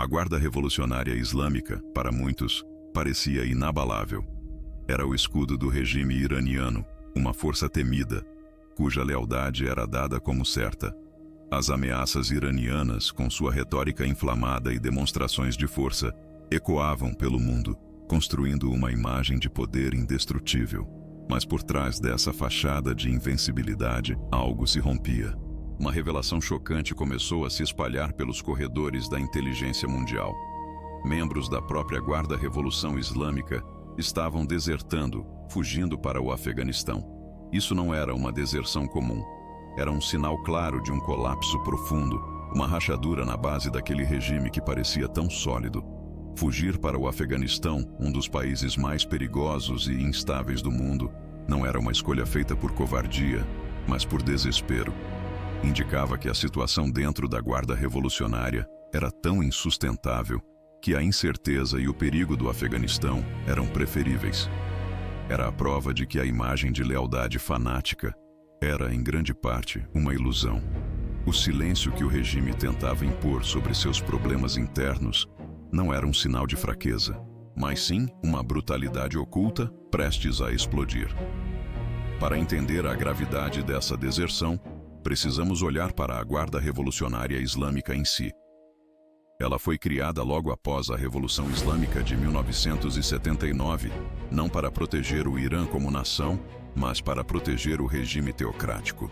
A Guarda Revolucionária Islâmica, para muitos, parecia inabalável. Era o escudo do regime iraniano, uma força temida, cuja lealdade era dada como certa. As ameaças iranianas, com sua retórica inflamada e demonstrações de força, ecoavam pelo mundo, construindo uma imagem de poder indestrutível. Mas por trás dessa fachada de invencibilidade, algo se rompia. Uma revelação chocante começou a se espalhar pelos corredores da inteligência mundial. Membros da própria Guarda Revolução Islâmica estavam desertando, fugindo para o Afeganistão. Isso não era uma deserção comum. Era um sinal claro de um colapso profundo, uma rachadura na base daquele regime que parecia tão sólido. Fugir para o Afeganistão, um dos países mais perigosos e instáveis do mundo, não era uma escolha feita por covardia, mas por desespero. Indicava que a situação dentro da Guarda Revolucionária era tão insustentável que a incerteza e o perigo do Afeganistão eram preferíveis. Era a prova de que a imagem de lealdade fanática era, em grande parte, uma ilusão. O silêncio que o regime tentava impor sobre seus problemas internos não era um sinal de fraqueza, mas sim uma brutalidade oculta prestes a explodir. Para entender a gravidade dessa deserção, precisamos olhar para a Guarda Revolucionária Islâmica em si. Ela foi criada logo após a Revolução Islâmica de 1979, não para proteger o Irã como nação, mas para proteger o regime teocrático.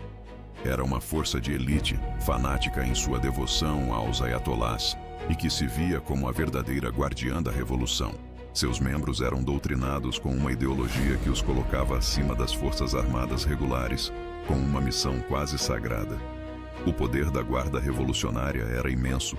Era uma força de elite, fanática em sua devoção aos ayatolás, e que se via como a verdadeira guardiã da revolução. Seus membros eram doutrinados com uma ideologia que os colocava acima das forças armadas regulares, com uma missão quase sagrada. O poder da Guarda Revolucionária era imenso.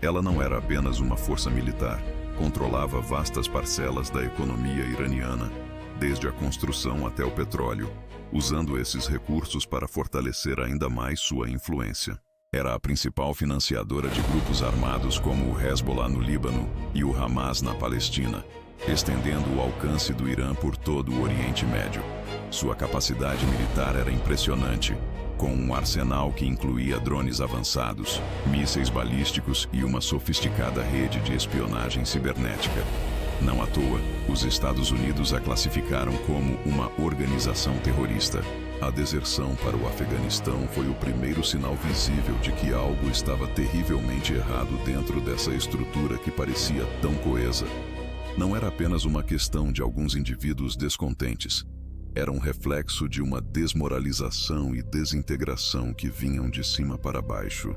Ela não era apenas uma força militar, controlava vastas parcelas da economia iraniana, desde a construção até o petróleo, usando esses recursos para fortalecer ainda mais sua influência. Era a principal financiadora de grupos armados como o Hezbollah no Líbano e o Hamas na Palestina, estendendo o alcance do Irã por todo o Oriente Médio. Sua capacidade militar era impressionante, com um arsenal que incluía drones avançados, mísseis balísticos e uma sofisticada rede de espionagem cibernética. Não à toa, os Estados Unidos a classificaram como uma organização terrorista. A deserção para o Afeganistão foi o primeiro sinal visível de que algo estava terrivelmente errado dentro dessa estrutura que parecia tão coesa. Não era apenas uma questão de alguns indivíduos descontentes. Era um reflexo de uma desmoralização e desintegração que vinham de cima para baixo.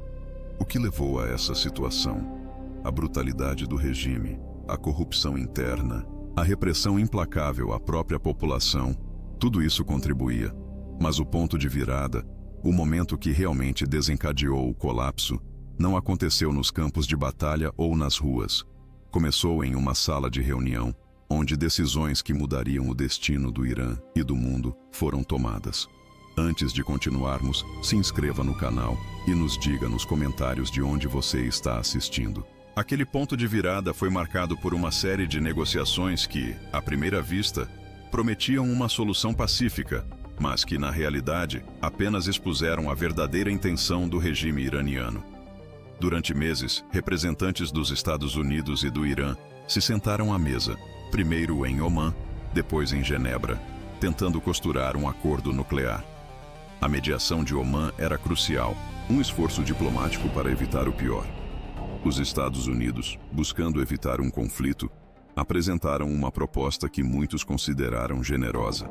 O que levou a essa situação? A brutalidade do regime, a corrupção interna, a repressão implacável à própria população, tudo isso contribuía. Mas o ponto de virada, o momento que realmente desencadeou o colapso, não aconteceu nos campos de batalha ou nas ruas. Começou em uma sala de reunião, onde decisões que mudariam o destino do Irã e do mundo foram tomadas. Antes de continuarmos, se inscreva no canal e nos diga nos comentários de onde você está assistindo. Aquele ponto de virada foi marcado por uma série de negociações que, à primeira vista, prometiam uma solução pacífica, mas que, na realidade, apenas expuseram a verdadeira intenção do regime iraniano. Durante meses, representantes dos Estados Unidos e do Irã se sentaram à mesa, primeiro em Omã, depois em Genebra, tentando costurar um acordo nuclear. A mediação de Omã era crucial, um esforço diplomático para evitar o pior. Os Estados Unidos, buscando evitar um conflito, apresentaram uma proposta que muitos consideraram generosa.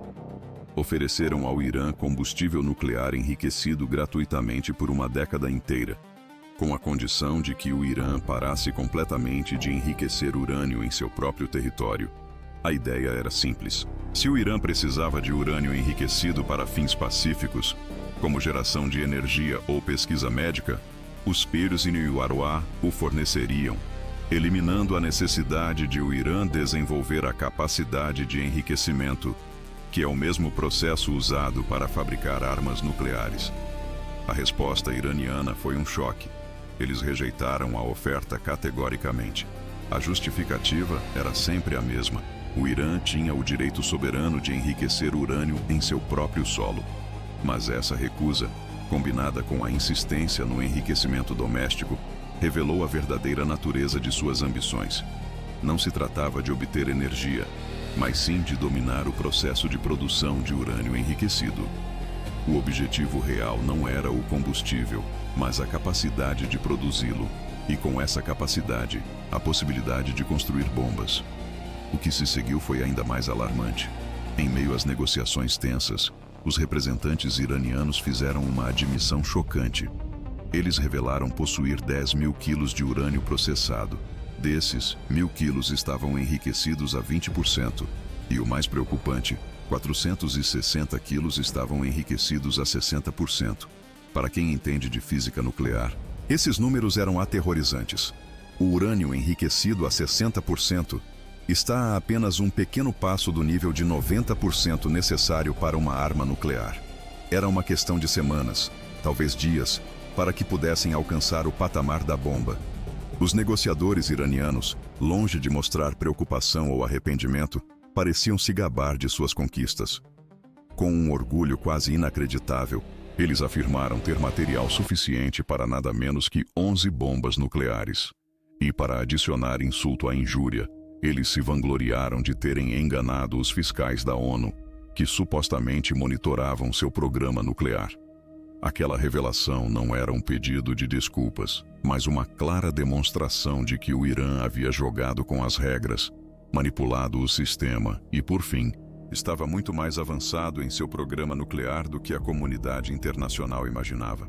Ofereceram ao Irã combustível nuclear enriquecido gratuitamente por uma década inteira, com a condição de que o Irã parasse completamente de enriquecer urânio em seu próprio território. A ideia era simples. Se o Irã precisava de urânio enriquecido para fins pacíficos, como geração de energia ou pesquisa médica, os Pírios e Niuaruá o forneceriam, eliminando a necessidade de o Irã desenvolver a capacidade de enriquecimento, que é o mesmo processo usado para fabricar armas nucleares. A resposta iraniana foi um choque. Eles rejeitaram a oferta categoricamente. A justificativa era sempre a mesma. O Irã tinha o direito soberano de enriquecer urânio em seu próprio solo. Mas essa recusa, combinada com a insistência no enriquecimento doméstico, revelou a verdadeira natureza de suas ambições. Não se tratava de obter energia, mas sim de dominar o processo de produção de urânio enriquecido. O objetivo real não era o combustível, mas a capacidade de produzi-lo, e com essa capacidade, a possibilidade de construir bombas. O que se seguiu foi ainda mais alarmante. Em meio às negociações tensas, os representantes iranianos fizeram uma admissão chocante. Eles revelaram possuir 10.000 quilos de urânio processado. Desses, 1.000 quilos estavam enriquecidos a 20%, e o mais preocupante, 460 quilos estavam enriquecidos a 60%. Para quem entende de física nuclear, esses números eram aterrorizantes. O urânio enriquecido a 60% está a apenas um pequeno passo do nível de 90% necessário para uma arma nuclear. Era uma questão de semanas, talvez dias, para que pudessem alcançar o patamar da bomba. Os negociadores iranianos, longe de mostrar preocupação ou arrependimento, pareciam se gabar de suas conquistas. Com um orgulho quase inacreditável, eles afirmaram ter material suficiente para nada menos que 11 bombas nucleares. E para adicionar insulto à injúria, eles se vangloriaram de terem enganado os fiscais da ONU, que supostamente monitoravam seu programa nuclear. Aquela revelação não era um pedido de desculpas, mas uma clara demonstração de que o Irã havia jogado com as regras, manipulado o sistema e, por fim, estava muito mais avançado em seu programa nuclear do que a comunidade internacional imaginava.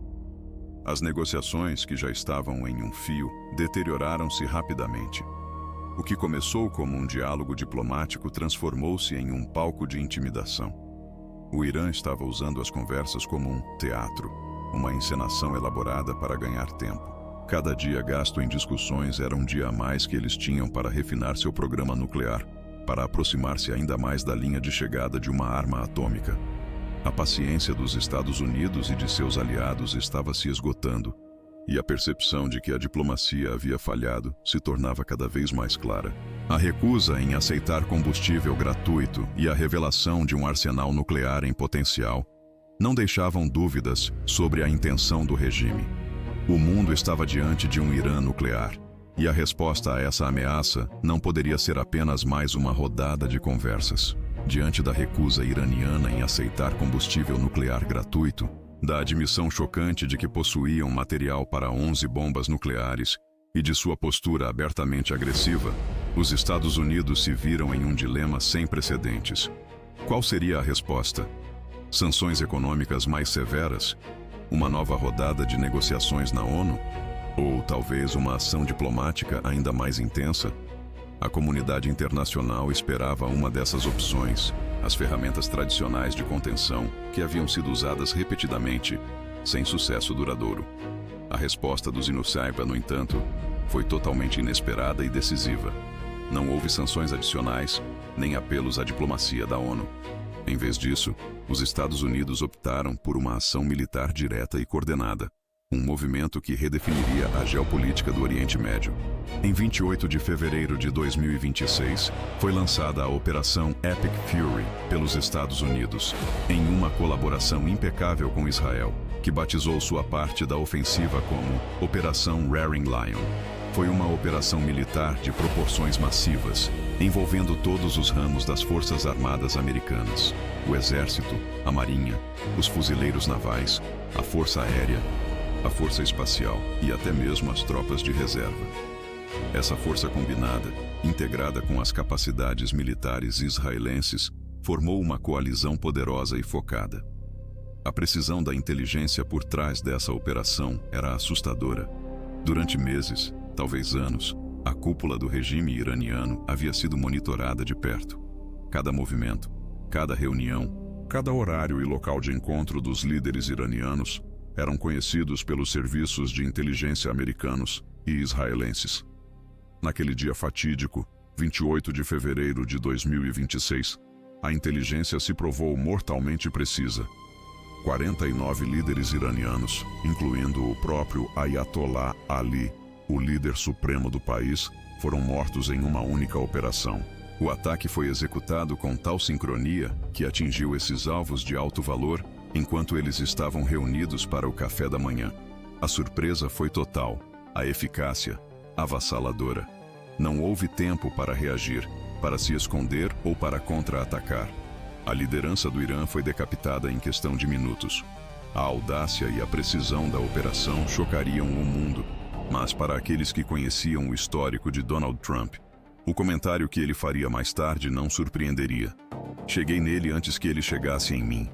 As negociações, que já estavam em um fio, deterioraram-se rapidamente. O que começou como um diálogo diplomático transformou-se em um palco de intimidação. O Irã estava usando as conversas como um teatro, uma encenação elaborada para ganhar tempo. Cada dia gasto em discussões era um dia a mais que eles tinham para refinar seu programa nuclear, para aproximar-se ainda mais da linha de chegada de uma arma atômica. A paciência dos Estados Unidos e de seus aliados estava se esgotando, e a percepção de que a diplomacia havia falhado se tornava cada vez mais clara. A recusa em aceitar combustível gratuito e a revelação de um arsenal nuclear em potencial não deixavam dúvidas sobre a intenção do regime. O mundo estava diante de um Irã nuclear, e a resposta a essa ameaça não poderia ser apenas mais uma rodada de conversas. Diante da recusa iraniana em aceitar combustível nuclear gratuito, da admissão chocante de que possuíam material para 11 bombas nucleares e de sua postura abertamente agressiva, os Estados Unidos se viram em um dilema sem precedentes. Qual seria a resposta? Sanções econômicas mais severas? Uma nova rodada de negociações na ONU? Ou talvez uma ação diplomática ainda mais intensa? A comunidade internacional esperava uma dessas opções, as ferramentas tradicionais de contenção que haviam sido usadas repetidamente, sem sucesso duradouro. A resposta dos Inusaiba, no entanto, foi totalmente inesperada e decisiva. Não houve sanções adicionais, nem apelos à diplomacia da ONU. Em vez disso, os Estados Unidos optaram por uma ação militar direta e coordenada, um movimento que redefiniria a geopolítica do Oriente Médio. Em 28 de fevereiro de 2026, foi lançada a Operação Epic Fury pelos Estados Unidos, em uma colaboração impecável com Israel, que batizou sua parte da ofensiva como Operação Roaring Lion. Foi uma operação militar de proporções massivas, envolvendo todos os ramos das Forças Armadas Americanas: o Exército, a Marinha, os Fuzileiros Navais, a Força Aérea, a Força Espacial e até mesmo as tropas de reserva. Essa força combinada, integrada com as capacidades militares israelenses, formou uma coalizão poderosa e focada. A precisão da inteligência por trás dessa operação era assustadora. Durante meses, talvez anos, a cúpula do regime iraniano havia sido monitorada de perto. Cada movimento, cada reunião, cada horário e local de encontro dos líderes iranianos eram conhecidos pelos serviços de inteligência americanos e israelenses. Naquele dia fatídico, 28 de fevereiro de 2026, a inteligência se provou mortalmente precisa. 49 líderes iranianos, incluindo o próprio Ayatollah Ali, o líder supremo do país, foram mortos em uma única operação. O ataque foi executado com tal sincronia que atingiu esses alvos de alto valor enquanto eles estavam reunidos para o café da manhã. A surpresa foi total. a eficácia avassaladora. Não houve tempo para reagir, para se esconder ou para contra-atacar. A liderança do Irã foi decapitada em questão de minutos. A audácia e a precisão da operação chocariam o mundo, mas para aqueles que conheciam o histórico de Donald Trump, o comentário que ele faria mais tarde não surpreenderia. Cheguei nele antes que ele chegasse em mim.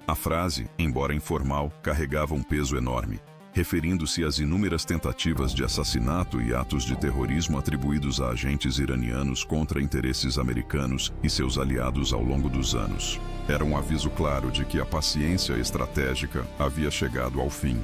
A frase, embora informal, carregava um peso enorme, referindo-se às inúmeras tentativas de assassinato e atos de terrorismo atribuídos a agentes iranianos contra interesses americanos e seus aliados ao longo dos anos. Era um aviso claro de que a paciência estratégica havia chegado ao fim.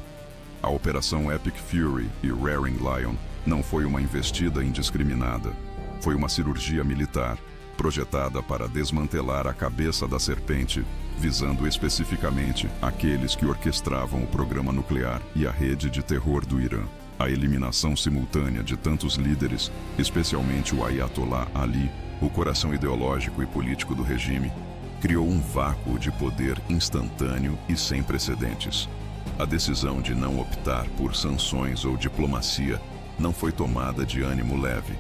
A Operação Epic Fury e Roaring Lion não foi uma investida indiscriminada. Foi uma cirurgia militar, projetada para desmantelar a cabeça da serpente, visando especificamente aqueles que orquestravam o programa nuclear e a rede de terror do Irã. A eliminação simultânea de tantos líderes, especialmente o Ayatollah Ali, o coração ideológico e político do regime, criou um vácuo de poder instantâneo e sem precedentes. A decisão de não optar por sanções ou diplomacia não foi tomada de ânimo leve.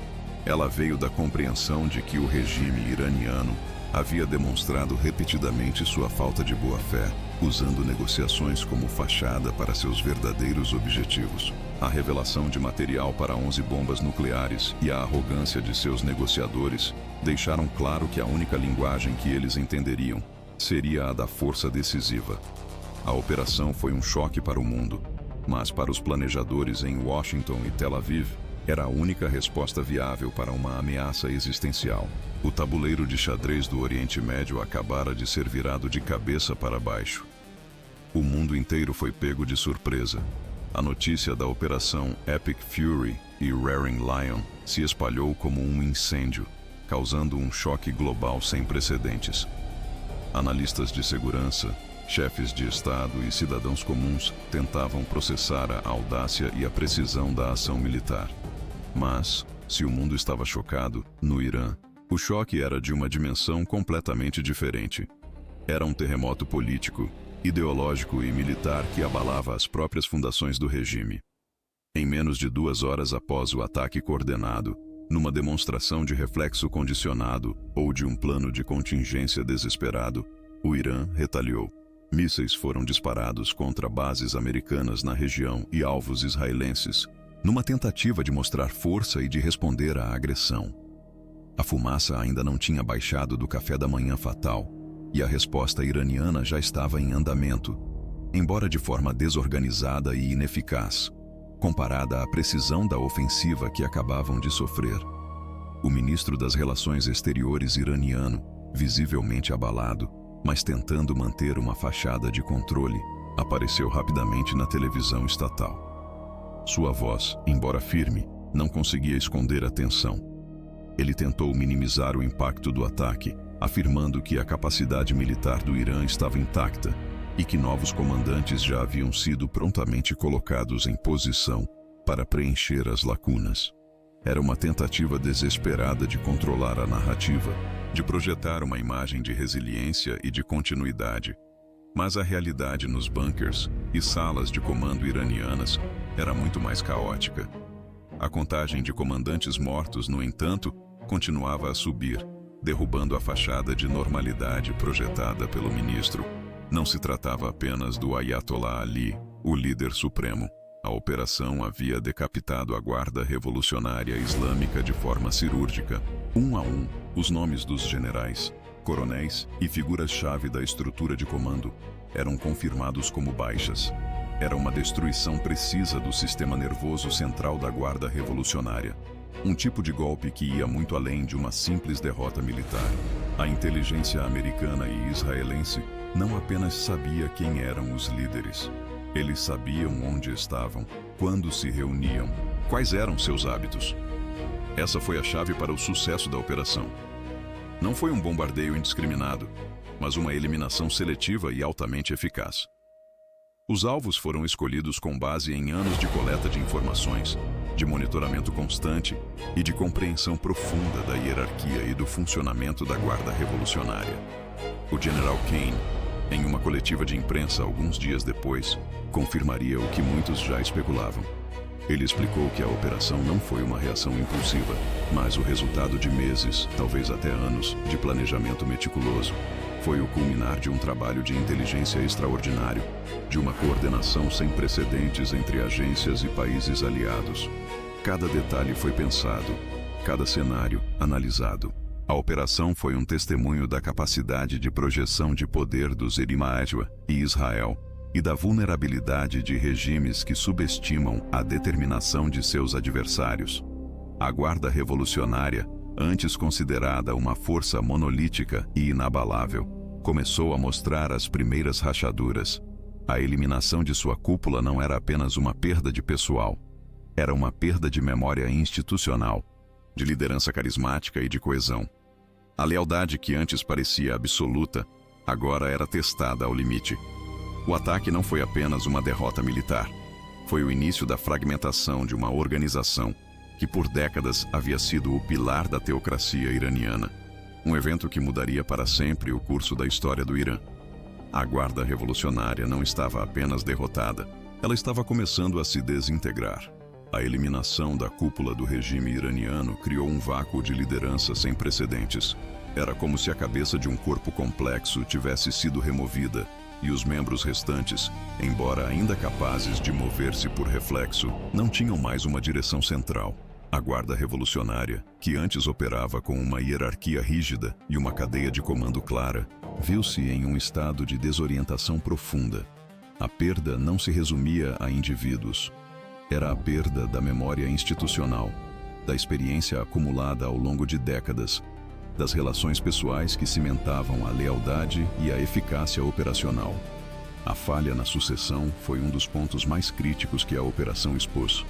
Ela veio da compreensão de que o regime iraniano havia demonstrado repetidamente sua falta de boa-fé, usando negociações como fachada para seus verdadeiros objetivos. A revelação de material para 11 bombas nucleares e a arrogância de seus negociadores deixaram claro que a única linguagem que eles entenderiam seria a da força decisiva. A operação foi um choque para o mundo, mas para os planejadores em Washington e Tel Aviv, era a única resposta viável para uma ameaça existencial. O tabuleiro de xadrez do Oriente Médio acabara de ser virado de cabeça para baixo. O mundo inteiro foi pego de surpresa. A notícia da Operação Epic Fury e Roaring Lion se espalhou como um incêndio, causando um choque global sem precedentes. Analistas de segurança, chefes de Estado e cidadãos comuns tentavam processar a audácia e a precisão da ação militar. Mas, se o mundo estava chocado, no Irã, o choque era de uma dimensão completamente diferente. Era um terremoto político, ideológico e militar que abalava as próprias fundações do regime. Em menos de 2 horas após o ataque coordenado, numa demonstração de reflexo condicionado ou de um plano de contingência desesperado, o Irã retaliou. Mísseis foram disparados contra bases americanas na região e alvos israelenses, numa tentativa de mostrar força e de responder à agressão. A fumaça ainda não tinha baixado do café da manhã fatal, e a resposta iraniana já estava em andamento, embora de forma desorganizada e ineficaz, comparada à precisão da ofensiva que acabavam de sofrer. O ministro das Relações Exteriores iraniano, visivelmente abalado, mas tentando manter uma fachada de controle, apareceu rapidamente na televisão estatal. Sua voz, embora firme, não conseguia esconder a tensão. Ele tentou minimizar o impacto do ataque, afirmando que a capacidade militar do Irã estava intacta e que novos comandantes já haviam sido prontamente colocados em posição para preencher as lacunas. Era uma tentativa desesperada de controlar a narrativa, de projetar uma imagem de resiliência e de continuidade. Mas a realidade nos bunkers e salas de comando iranianas era muito mais caótica. A contagem de comandantes mortos, no entanto, continuava a subir, derrubando a fachada de normalidade projetada pelo ministro. Não se tratava apenas do Ayatollah Ali, o líder supremo. A operação havia decapitado a Guarda Revolucionária Islâmica de forma cirúrgica. Um a um, os nomes dos generais, coronéis e figuras-chave da estrutura de comando eram confirmados como baixas. Era uma destruição precisa do sistema nervoso central da Guarda Revolucionária. Um tipo de golpe que ia muito além de uma simples derrota militar. A inteligência americana e israelense não apenas sabia quem eram os líderes. Eles sabiam onde estavam, quando se reuniam, quais eram seus hábitos. Essa foi a chave para o sucesso da operação. Não foi um bombardeio indiscriminado, mas uma eliminação seletiva e altamente eficaz. Os alvos foram escolhidos com base em anos de coleta de informações, de monitoramento constante e de compreensão profunda da hierarquia e do funcionamento da Guarda Revolucionária. O General Kane, em uma coletiva de imprensa alguns dias depois, confirmaria o que muitos já especulavam. Ele explicou que a operação não foi uma reação impulsiva, mas o resultado de meses, talvez até anos, de planejamento meticuloso. Foi o culminar de um trabalho de inteligência extraordinário, de uma coordenação sem precedentes entre agências e países aliados. Cada detalhe foi pensado, cada cenário analisado. A operação foi um testemunho da capacidade de projeção de poder dos Erimajwa e Israel, e da vulnerabilidade de regimes que subestimam a determinação de seus adversários. A Guarda Revolucionária, antes considerada uma força monolítica e inabalável, começou a mostrar as primeiras rachaduras. A eliminação de sua cúpula não era apenas uma perda de pessoal, era uma perda de memória institucional, de liderança carismática e de coesão. A lealdade que antes parecia absoluta, agora era testada ao limite. O ataque não foi apenas uma derrota militar. Foi o início da fragmentação de uma organização que por décadas havia sido o pilar da teocracia iraniana. Um evento que mudaria para sempre o curso da história do Irã. A Guarda Revolucionária não estava apenas derrotada, ela estava começando a se desintegrar. A eliminação da cúpula do regime iraniano criou um vácuo de liderança sem precedentes. Era como se a cabeça de um corpo complexo tivesse sido removida e os membros restantes, embora ainda capazes de mover-se por reflexo, não tinham mais uma direção central. A Guarda Revolucionária, que antes operava com uma hierarquia rígida e uma cadeia de comando clara, viu-se em um estado de desorientação profunda. A perda não se resumia a indivíduos. Era a perda da memória institucional, da experiência acumulada ao longo de décadas, das relações pessoais que cimentavam a lealdade e a eficácia operacional. A falha na sucessão foi um dos pontos mais críticos que a operação expôs.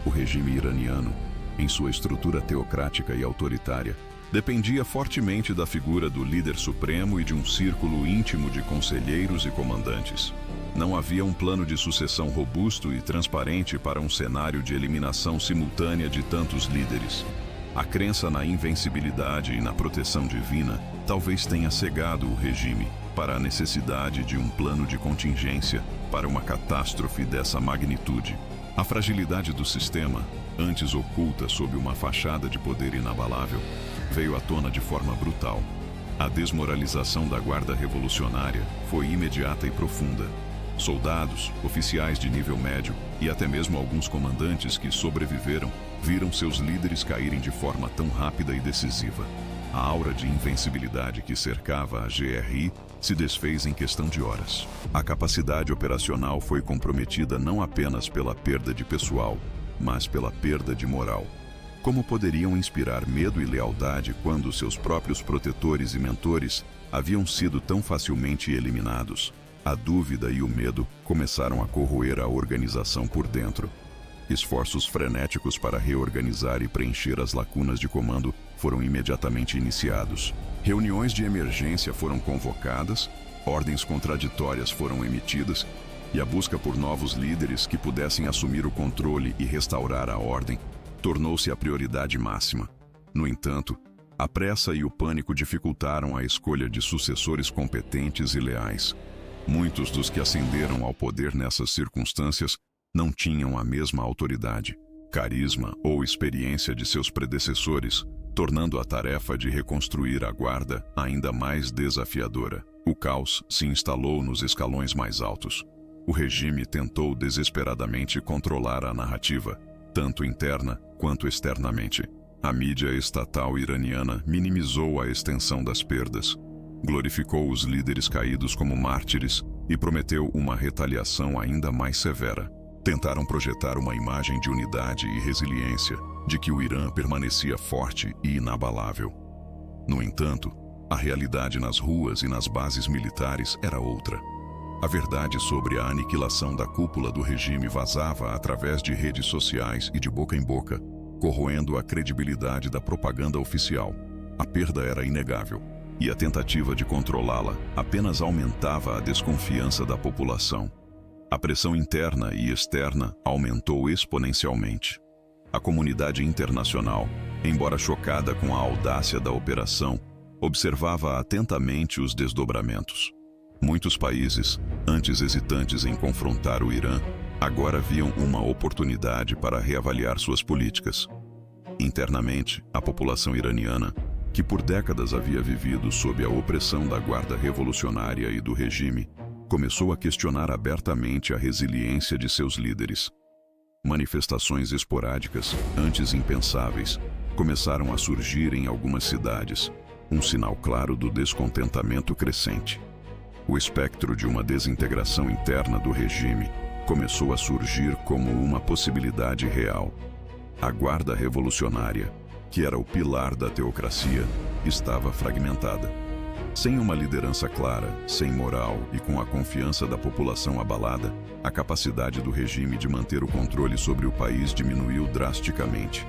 O regime iraniano, em sua estrutura teocrática e autoritária, dependia fortemente da figura do líder supremo e de um círculo íntimo de conselheiros e comandantes. Não havia um plano de sucessão robusto e transparente para um cenário de eliminação simultânea de tantos líderes. A crença na invencibilidade e na proteção divina talvez tenha cegado o regime para a necessidade de um plano de contingência para uma catástrofe dessa magnitude. A fragilidade do sistema, antes oculta sob uma fachada de poder inabalável, veio à tona de forma brutal. A desmoralização da Guarda Revolucionária foi imediata e profunda. Soldados, oficiais de nível médio e até mesmo alguns comandantes que sobreviveram viram seus líderes caírem de forma tão rápida e decisiva. A aura de invencibilidade que cercava a GRI se desfez em questão de horas. A capacidade operacional foi comprometida não apenas pela perda de pessoal, mas pela perda de moral. Como poderiam inspirar medo e lealdade quando seus próprios protetores e mentores haviam sido tão facilmente eliminados? A dúvida e o medo começaram a corroer a organização por dentro. Esforços frenéticos para reorganizar e preencher as lacunas de comando foram imediatamente iniciados. Reuniões de emergência foram convocadas, ordens contraditórias foram emitidas e a busca por novos líderes que pudessem assumir o controle e restaurar a ordem tornou-se a prioridade máxima. No entanto, a pressa e o pânico dificultaram a escolha de sucessores competentes e leais. Muitos dos que ascenderam ao poder nessas circunstâncias não tinham a mesma autoridade, carisma ou experiência de seus predecessores, tornando a tarefa de reconstruir a guarda ainda mais desafiadora. O caos se instalou nos escalões mais altos. O regime tentou desesperadamente controlar a narrativa, tanto interna quanto externamente. A mídia estatal iraniana minimizou a extensão das perdas, glorificou os líderes caídos como mártires e prometeu uma retaliação ainda mais severa. Tentaram projetar uma imagem de unidade e resiliência, de que o Irã permanecia forte e inabalável. No entanto, a realidade nas ruas e nas bases militares era outra. A verdade sobre a aniquilação da cúpula do regime vazava através de redes sociais e de boca em boca, corroendo a credibilidade da propaganda oficial. A perda era inegável, e a tentativa de controlá-la apenas aumentava a desconfiança da população. A pressão interna e externa aumentou exponencialmente. A comunidade internacional, embora chocada com a audácia da operação, observava atentamente os desdobramentos. Muitos países, antes hesitantes em confrontar o Irã, Agora viam uma oportunidade para reavaliar suas políticas. Internamente, a população iraniana, que por décadas havia vivido sob a opressão da Guarda Revolucionária e do regime, começou a questionar abertamente a resiliência de seus líderes. Manifestações esporádicas, antes impensáveis, começaram a surgir em algumas cidades, um sinal claro do descontentamento crescente. O espectro de uma desintegração interna do regime começou a surgir como uma possibilidade real. A Guarda Revolucionária, que era o pilar da teocracia, estava fragmentada. Sem uma liderança clara, sem moral e com a confiança da população abalada, a capacidade do regime de manter o controle sobre o país diminuiu drasticamente.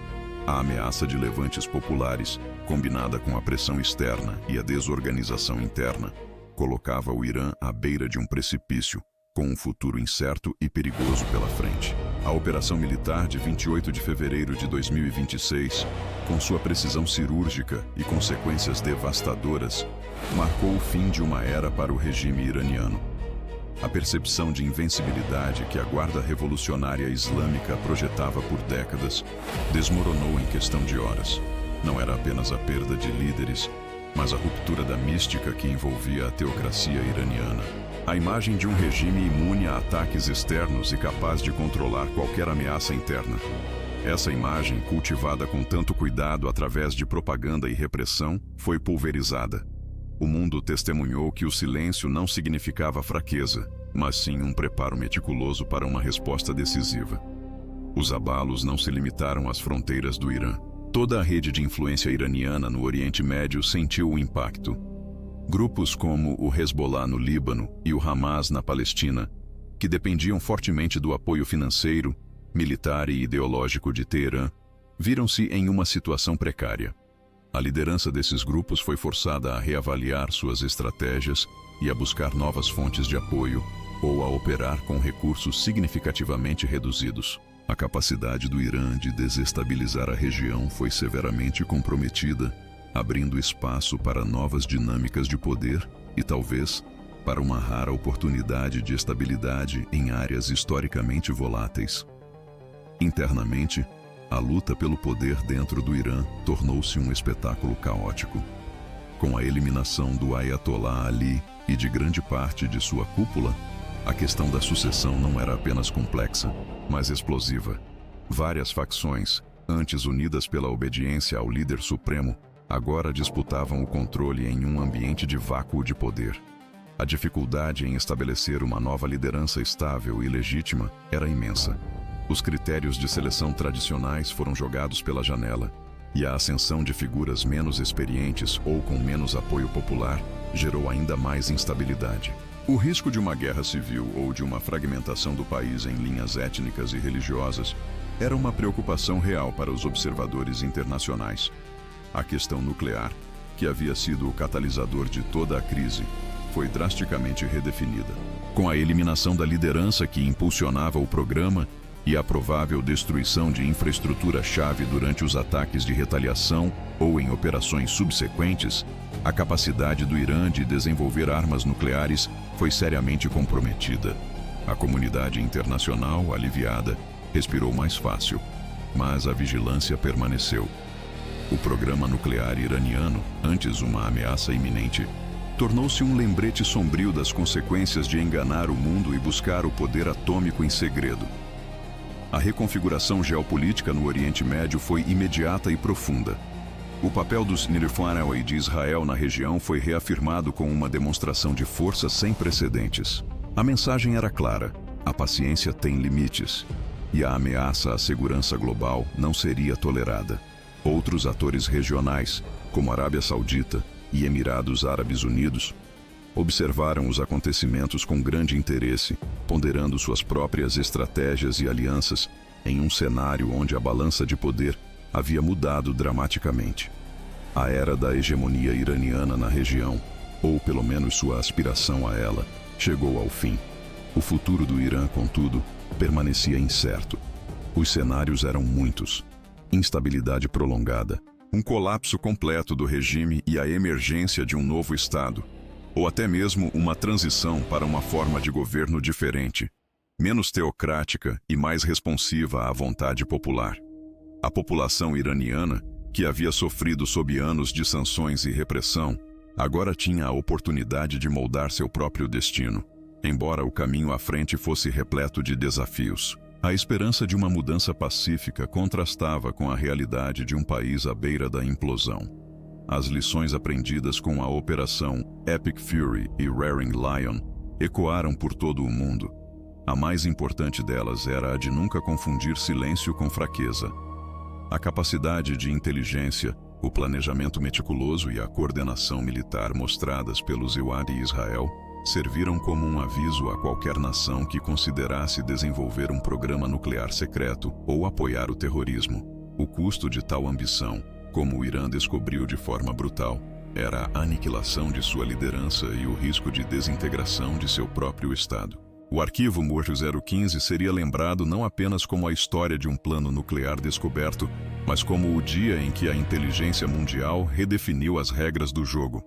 A ameaça de levantes populares, combinada com a pressão externa e a desorganização interna, colocava o Irã à beira de um precipício, com um futuro incerto e perigoso pela frente. A operação militar de 28 de fevereiro de 2026, com sua precisão cirúrgica e consequências devastadoras, marcou o fim de uma era para o regime iraniano. A percepção de invencibilidade que a Guarda Revolucionária Islâmica projetava por décadas desmoronou em questão de horas. Não era apenas a perda de líderes, mas a ruptura da mística que envolvia a teocracia iraniana. A imagem de um regime imune a ataques externos e capaz de controlar qualquer ameaça interna. Essa imagem, cultivada com tanto cuidado através de propaganda e repressão, foi pulverizada. O mundo testemunhou que o silêncio não significava fraqueza, mas sim um preparo meticuloso para uma resposta decisiva. Os abalos não se limitaram às fronteiras do Irã. Toda a rede de influência iraniana no Oriente Médio sentiu o impacto. Grupos como o Hezbollah no Líbano e o Hamas na Palestina, que dependiam fortemente do apoio financeiro, militar e ideológico de Teherã, viram-se em uma situação precária. A liderança desses grupos foi forçada a reavaliar suas estratégias e a buscar novas fontes de apoio ou a operar com recursos significativamente reduzidos. A capacidade do Irã de desestabilizar a região foi severamente comprometida, abrindo espaço para novas dinâmicas de poder e, talvez, para uma rara oportunidade de estabilidade em áreas historicamente voláteis. Internamente, a luta pelo poder dentro do Irã tornou-se um espetáculo caótico. Com a eliminação do Ayatollah Ali e de grande parte de sua cúpula, a questão da sucessão não era apenas complexa, mas explosiva. Várias facções, antes unidas pela obediência ao líder supremo, agora disputavam o controle em um ambiente de vácuo de poder. A dificuldade em estabelecer uma nova liderança estável e legítima era imensa. Os critérios de seleção tradicionais foram jogados pela janela, e a ascensão de figuras menos experientes ou com menos apoio popular gerou ainda mais instabilidade. O risco de uma guerra civil ou de uma fragmentação do país em linhas étnicas e religiosas era uma preocupação real para os observadores internacionais. A questão nuclear, que havia sido o catalisador de toda a crise, foi drasticamente redefinida. Com a eliminação da liderança que impulsionava o programa e a provável destruição de infraestrutura-chave durante os ataques de retaliação ou em operações subsequentes, a capacidade do Irã de desenvolver armas nucleares foi seriamente comprometida. A comunidade internacional, aliviada, respirou mais fácil, mas a vigilância permaneceu. O programa nuclear iraniano, antes uma ameaça iminente, tornou-se um lembrete sombrio das consequências de enganar o mundo e buscar o poder atômico em segredo. A reconfiguração geopolítica no Oriente Médio foi imediata e profunda. O papel dos Nilfgaard e de Israel na região foi reafirmado com uma demonstração de força sem precedentes. A mensagem era clara: a paciência tem limites, e a ameaça à segurança global não seria tolerada. Outros atores regionais, como Arábia Saudita e Emirados Árabes Unidos, observaram os acontecimentos com grande interesse, ponderando suas próprias estratégias e alianças em um cenário onde a balança de poder havia mudado dramaticamente. A era da hegemonia iraniana na região, ou pelo menos sua aspiração a ela, chegou ao fim. O futuro do Irã, contudo, permanecia incerto. Os cenários eram muitos: instabilidade prolongada, um colapso completo do regime e a emergência de um novo Estado, ou até mesmo uma transição para uma forma de governo diferente. menos teocrática e mais responsiva à vontade popular. A população iraniana, que havia sofrido sob anos de sanções e repressão, agora tinha a oportunidade de moldar seu próprio destino, embora o caminho à frente fosse repleto de desafios. A esperança de uma mudança pacífica contrastava com a realidade de um país à beira da implosão. As lições aprendidas com a Operação Epic Fury e Roaring Lion ecoaram por todo o mundo. A mais importante delas era a de nunca confundir silêncio com fraqueza. A capacidade de inteligência, o planejamento meticuloso e a coordenação militar mostradas pelos Iwad e Israel serviram como um aviso a qualquer nação que considerasse desenvolver um programa nuclear secreto ou apoiar o terrorismo. O custo de tal ambição, como o Irã descobriu de forma brutal, era a aniquilação de sua liderança e o risco de desintegração de seu próprio Estado. O arquivo Morto 015 seria lembrado não apenas como a história de um plano nuclear descoberto, mas como o dia em que a inteligência mundial redefiniu as regras do jogo.